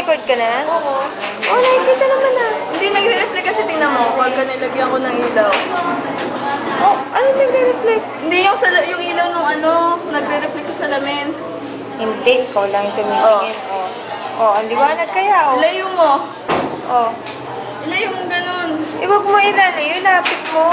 Nagre-record ka na? Oo. Oh, nakikita naman na. Hindi nagre-reflect kasi tingnan mo. Huwag ka nilagyan ko ng ilaw. Oh, ano nagre-reflect? Hindi yung ilaw nung nagre-reflect sa salamin. Hindi, ikaw lang yung tumitingin. Oh. Oh, ang liwanag kaya, oh. Ilayo mo. Oh. Ilayo mo ganun. Eh, wag mo ilalayo, lapit mo.